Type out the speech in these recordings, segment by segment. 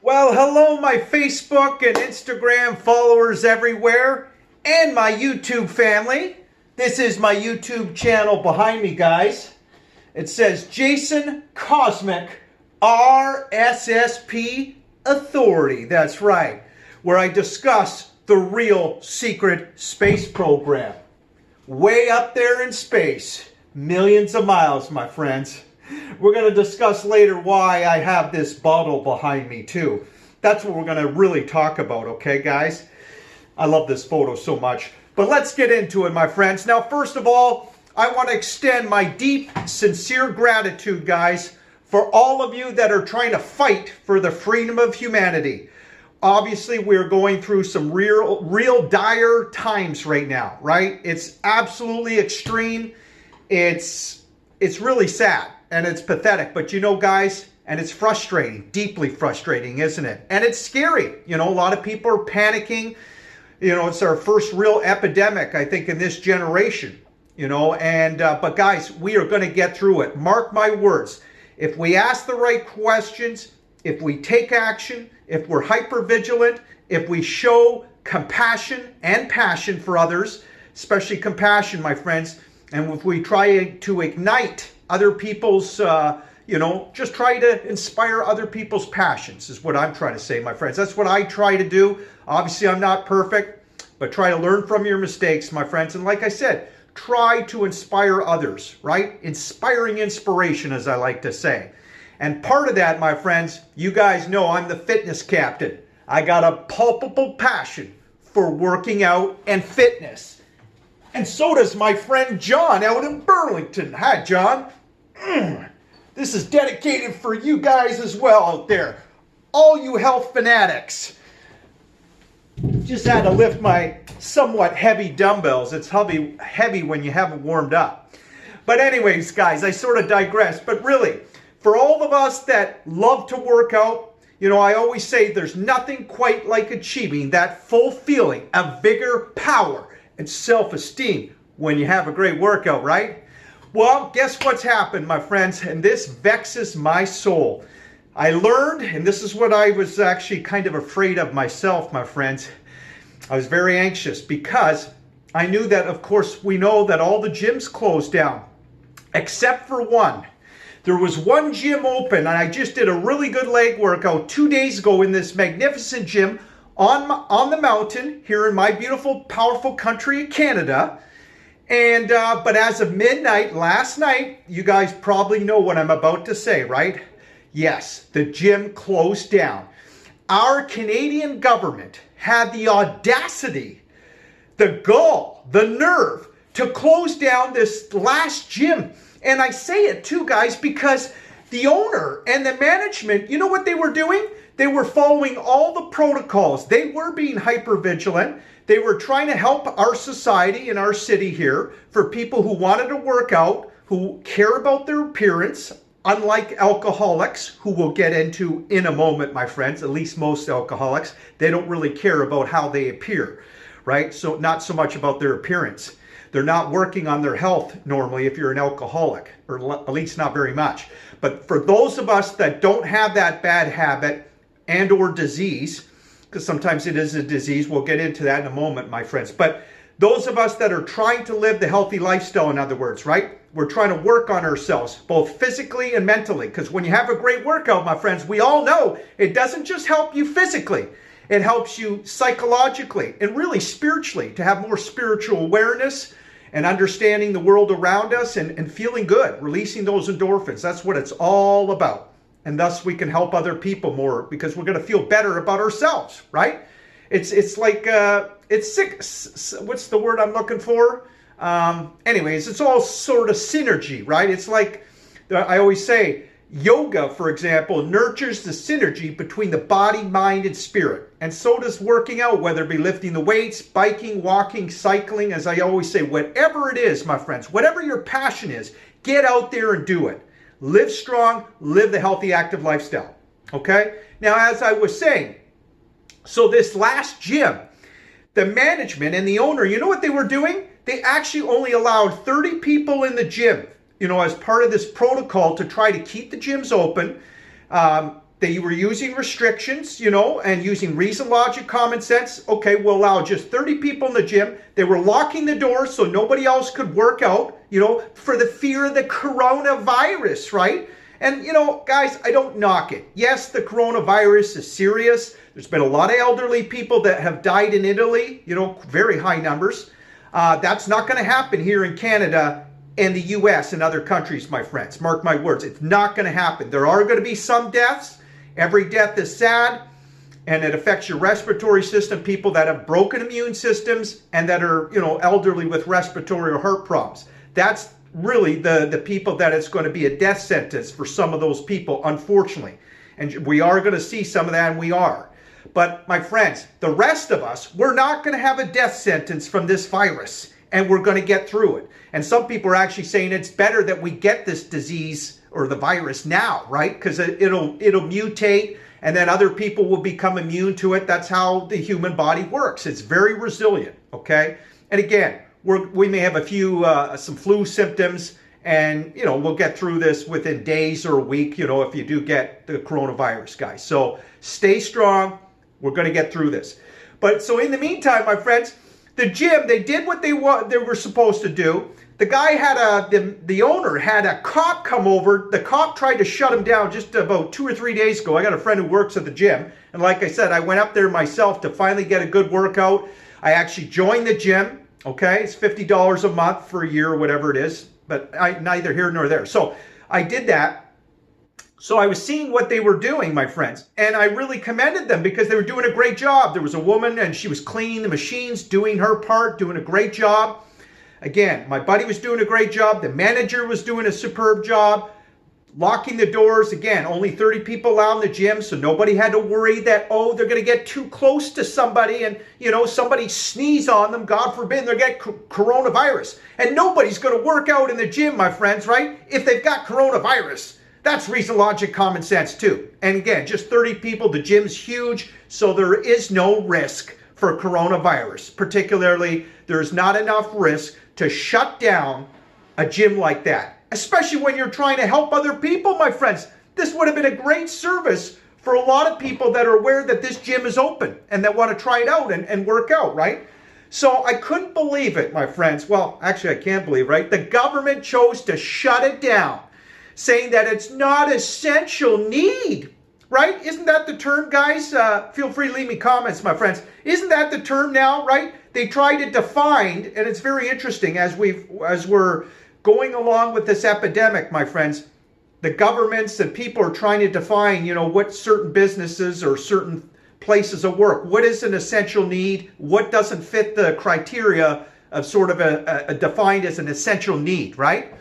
Well, hello, my Facebook and Instagram followers everywhere, and my YouTube family. This is my YouTube channel behind me, guys. It says Jason Cosmic RSSP Authority. That's right, where I discuss the real secret space program. Way up there in space, millions of miles, my friends. We're going to discuss later why I have this bottle behind me too. That's what we're going to really talk about, okay, guys? I love this photo so much. But let's get into it, my friends. Now, first of all, I want to extend my deep, sincere gratitude, guys, for all of you that are trying to fight for the freedom of humanity. Obviously, we're going through some real dire times right now, right? It's absolutely extreme. It's really sad. And it's pathetic, but you know, guys, and it's frustrating, deeply frustrating, isn't it? And it's scary. You know, a lot of people are panicking. You know, it's our first real epidemic, I think, in this generation, you know, and, but guys, we are going to get through it. Mark my words. If we ask the right questions, if we take action, if we're hyper vigilant, if we show compassion and passion for others, especially compassion, my friends, and if we try to ignite other people's, just try to inspire other people's passions is what I'm trying to say, my friends. That's what I try to do. Obviously, I'm not perfect, but try to learn from your mistakes, my friends. And like I said, try to inspire others, right? Inspiring inspiration, as I like to say. And part of that, my friends, you guys know I'm the fitness captain. I got a palpable passion for working out and fitness. And so does my friend John out in Burlington. Hi, John. This is dedicated for you guys as well out there. All you health fanatics. Just had to lift my somewhat heavy dumbbells. It's heavy when you haven't warmed up. But anyways, guys, I sort of digress. But really, for all of us that love to work out, you know, I always say there's nothing quite like achieving that full feeling of vigor, power, and self-esteem when you have a great workout, right? Well, guess what's happened, my friends? And this vexes my soul. I learned, and this is what I was actually kind of afraid of myself, my friends. I was very anxious because I knew that, of course, we know that all the gyms closed down, except for one. There was one gym open, and I just did a really good leg workout 2 days ago in this magnificent gym on the mountain here in my beautiful, powerful country of Canada. And but as of midnight last night, you guys probably know what I'm about to say, right? Yes, the gym closed down. Our Canadian government had the audacity, the gall, the nerve to close down this last gym. And I say it too, guys, because the owner and the management, you know what they were doing? They were following all the protocols. They were being hyper vigilant. They were trying to help our society and our city here for people who wanted to work out, who care about their appearance, unlike alcoholics, who we'll get into in a moment, my friends. At least most alcoholics, they don't really care about how they appear, right? So not so much about their appearance. They're not working on their health normally if you're an alcoholic, or at least not very much. But for those of us that don't have that bad habit and or disease, because sometimes it is a disease, we'll get into that in a moment, my friends. But those of us that are trying to live the healthy lifestyle, in other words, right? We're trying to work on ourselves, both physically and mentally. Because when you have a great workout, my friends, we all know it doesn't just help you physically. It helps you psychologically and really spiritually to have more spiritual awareness and understanding the world around us and feeling good, releasing those endorphins. That's what it's all about. And thus we can help other people more because we're going to feel better about ourselves, right? It's like, it's sick. What's the word I'm looking for? Anyways, it's all sort of synergy, right? It's like, I always say, yoga, for example, nurtures the synergy between the body, mind, and spirit. And so does working out, whether it be lifting the weights, biking, walking, cycling. As I always say, whatever it is, my friends, whatever your passion is, get out there and do it. Live strong, live the healthy, active lifestyle. Okay? Now, as I was saying, so this last gym, the management and the owner, you know what they were doing? They actually only allowed 30 people in the gym, you know, as part of this protocol to try to keep the gyms open. they were using restrictions, you know, and using reason, logic, common sense. Okay, we'll allow just 30 people in the gym. They were locking the doors so nobody else could work out, you know, for the fear of the coronavirus, right? And, you know, guys, I don't knock it. Yes, the coronavirus is serious. There's been a lot of elderly people that have died in Italy, you know, very high numbers. That's not going to happen here in Canada and the US and other countries, my friends. Mark my words, it's not going to happen. There are going to be some deaths. Every death is sad, and it affects your respiratory system, people that have broken immune systems and that are, you know, elderly with respiratory or heart problems. That's really the people that it's going to be a death sentence for some of those people, unfortunately. And we are going to see some of that, and we are. But my friends, the rest of us, we're not going to have a death sentence from this virus, and we're going to get through it. And some people are actually saying it's better that we get this disease or the virus now, right? Because it'll mutate, and then other people will become immune to it. That's how the human body works. It's very resilient, okay? And again, we may have a few, some flu symptoms, and, you know, we'll get through this within days or a week, you know, if you do get the coronavirus, guys. So stay strong. We're going to get through this. But so in the meantime, my friends, the gym, they did what they were supposed to do. The guy had the owner had a cop come over. The cop tried to shut him down just about 2 or 3 days ago. I got a friend who works at the gym. And like I said, I went up there myself to finally get a good workout. I actually joined the gym. Okay, it's $50 a month for a year or whatever it is. But neither here nor there. So I did that. So I was seeing what they were doing, my friends. And I really commended them because they were doing a great job. There was a woman and she was cleaning the machines, doing her part, doing a great job. Again, my buddy was doing a great job. The manager was doing a superb job. Locking the doors. Again, only 30 people allowed in the gym, so nobody had to worry that, oh, they're going to get too close to somebody and, you know, somebody sneeze on them, God forbid, they'll get coronavirus. And nobody's going to work out in the gym, my friends, right? If they've got coronavirus. That's reason, logic, common sense, too. And again, just 30 people. The gym's huge, so there is no risk for coronavirus. Particularly, there's not enough risk to shut down a gym like that, especially when you're trying to help other people, my friends. This would have been a great service for a lot of people that are aware that this gym is open and that want to try it out and work out, right? So I couldn't believe it, my friends. Well, actually, I can't believe, right? The government chose to shut it down, saying that it's not essential need, right? Isn't that the term, guys? Feel free to leave me comments, my friends. Isn't that the term now, right? They tried to define, and it's very interesting as we're going along with this epidemic, my friends. The governments and people are trying to define, you know, what certain businesses or certain places of work, what is an essential need, what doesn't fit the criteria of sort of a defined as an essential need, right?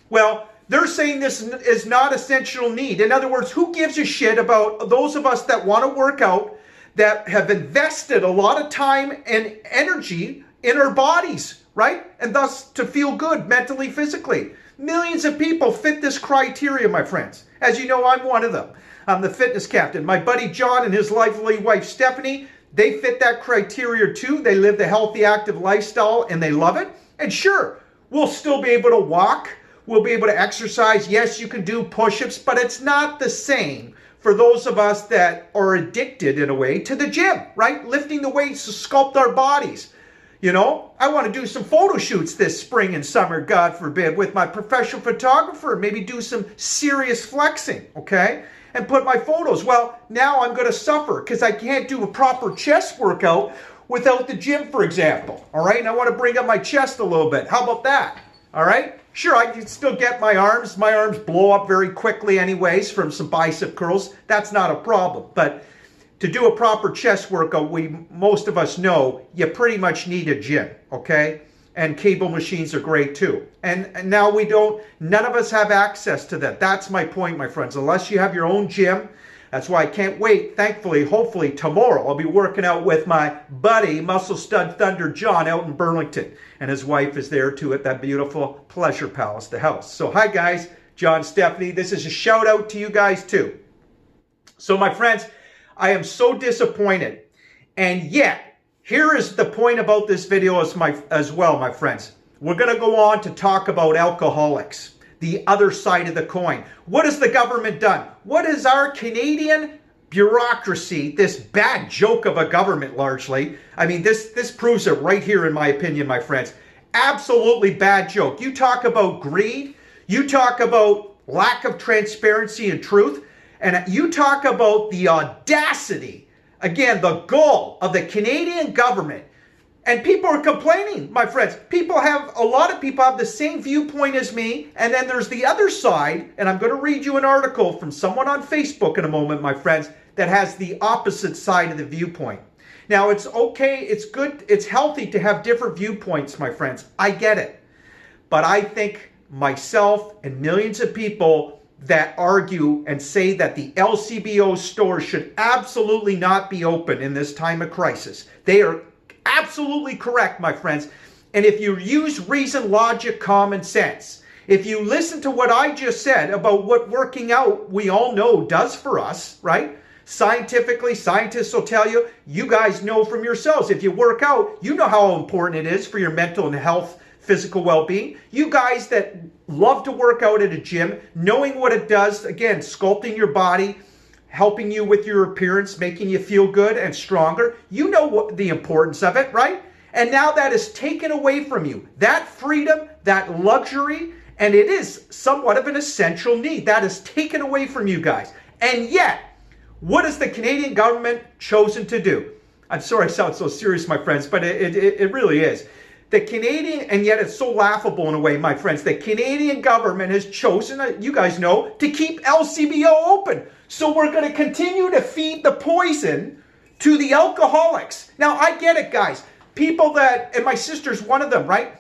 Well, they're saying this is not essential need. In other words, who gives a shit about those of us that want to work out, that have invested a lot of time and energy in our bodies, right? And thus to feel good mentally, physically. Millions of people fit this criteria, my friends. As you know, I'm one of them. I'm the fitness captain. My buddy John and his lovely wife Stephanie, they fit that criteria too. They live the healthy, active lifestyle and they love it. And sure, we'll still be able to walk. We'll be able to exercise. Yes, you can do push-ups, but it's not the same for those of us that are addicted in a way to the gym, right? Lifting the weights to sculpt our bodies. You know, I want to do some photo shoots this spring and summer, God forbid, with my professional photographer. Maybe do some serious flexing, okay? And put my photos. Well, now I'm going to suffer because I can't do a proper chest workout without the gym, for example. All right, and I want to bring up my chest a little bit. How about that? All right? Sure, I can still get my arms. My arms blow up very quickly anyways from some bicep curls. That's not a problem. But to do a proper chest workout, most of us know you pretty much need a gym, okay? And cable machines are great too. And now none of us have access to that. That's my point, my friends. Unless you have your own gym. That's why I can't wait. Thankfully, hopefully tomorrow, I'll be working out with my buddy, Muscle Stud Thunder John out in Burlington. And his wife is there too at that beautiful Pleasure Palace, the house. So hi guys, John, Stephanie. This is a shout out to you guys too. So my friends, I am so disappointed. And yet, here is the point about this video as well, my friends. We're going to go on to talk about alcoholics. the other side of the coin. What has the government done? What has our Canadian bureaucracy, this bad joke of a government largely, I mean, this proves it right here in my opinion, my friends. Absolutely bad joke. You talk about greed, you talk about lack of transparency and truth, and you talk about the audacity, again, the gall of the Canadian government. And people are complaining, my friends. A lot of people have the same viewpoint as me. And then there's the other side, and I'm going to read you an article from someone on Facebook in a moment, my friends, that has the opposite side of the viewpoint. Now, it's okay, it's good, it's healthy to have different viewpoints, my friends. I get it. But I think myself and millions of people that argue and say that the LCBO stores should absolutely not be open in this time of crisis. They are absolutely correct, my friends. And if you use reason, logic, common sense, if you listen to what I just said about what working out, we all know, does for us, right? Scientifically, scientists will tell you, you guys know from yourselves, if you work out, you know how important it is for your mental and health, physical well-being. You guys that love to work out at a gym, knowing what it does, again, sculpting your body, helping you with your appearance, making you feel good and stronger. You know what the importance of it, right? And now that is taken away from you. That freedom, that luxury, and it is somewhat of an essential need. That is taken away from you guys. And yet, what has the Canadian government chosen to do? I'm sorry I sound so serious, my friends, but it really is. The Canadian, and yet it's so laughable in a way, my friends, the Canadian government has chosen, you guys know, to keep LCBO open. So we're going to continue to feed the poison to the alcoholics. Now, I get it, guys. People that, and my sister's one of them, right?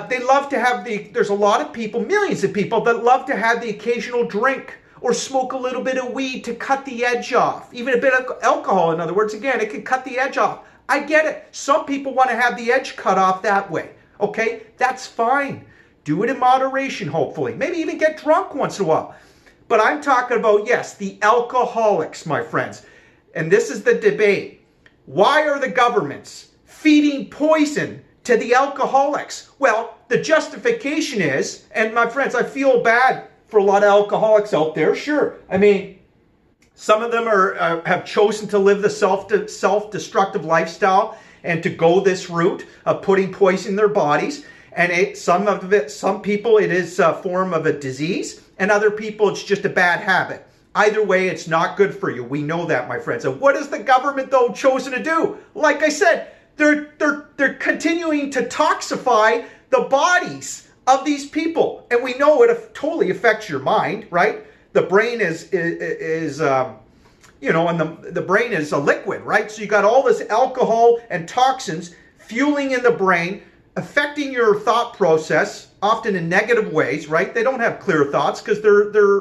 They love to have there's a lot of people, millions of people that love to have the occasional drink or smoke a little bit of weed to cut the edge off. Even a bit of alcohol, in other words, again, it can cut the edge off. I get it. Some people want to have the edge cut off that way. Okay? That's fine. Do it in moderation, hopefully. Maybe even get drunk once in a while. But I'm talking about, yes, the alcoholics, my friends. And this is the debate. Why are the governments feeding poison to the alcoholics? Well, the justification is, and my friends, I feel bad for a lot of alcoholics out there. Sure. I mean, some of them have chosen to live the self-destructive lifestyle and to go this route of putting poison in their bodies. And some people, it is a form of a disease, and other people, it's just a bad habit. Either way, it's not good for you. We know that, my friends. And what has the government, though, chosen to do? Like I said, they're continuing to toxify the bodies of these people. And we know it totally affects your mind, right? The brain is you know, and the brain is a liquid, right? So you got all this alcohol and toxins fueling in the brain, affecting your thought process, often in negative ways, right? They don't have clear thoughts because they're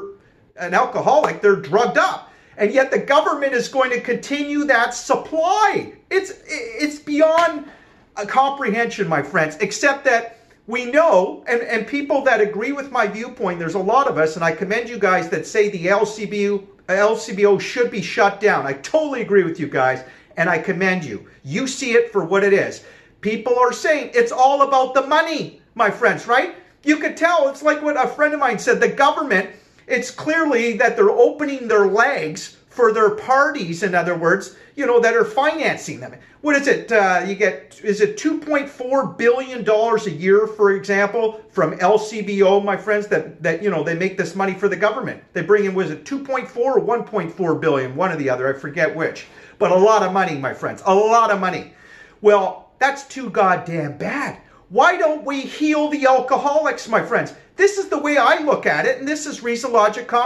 an alcoholic, they're drugged up. And yet the government is going to continue that supply. It's beyond a comprehension, my friends, except that we know, and people that agree with my viewpoint, there's a lot of us, and I commend you guys that say the LCBO should be shut down. I totally agree with you guys, and I commend you. You see it for what it is. People are saying it's all about the money, my friends, right? You could tell, it's like what a friend of mine said, the government, it's clearly that they're opening their legs for their parties, in other words, you know, that are financing them. What is it? Is it $2.4 billion a year, for example, from LCBO, my friends, that you know, they make this money for the government. They bring in, was it 2.4 or 1.4 billion, one or the other, I forget which. But a lot of money, my friends, a lot of money. Well, that's too goddamn bad. Why don't we heal the alcoholics, my friends? This is the way I look at it, and this is reason, logic, common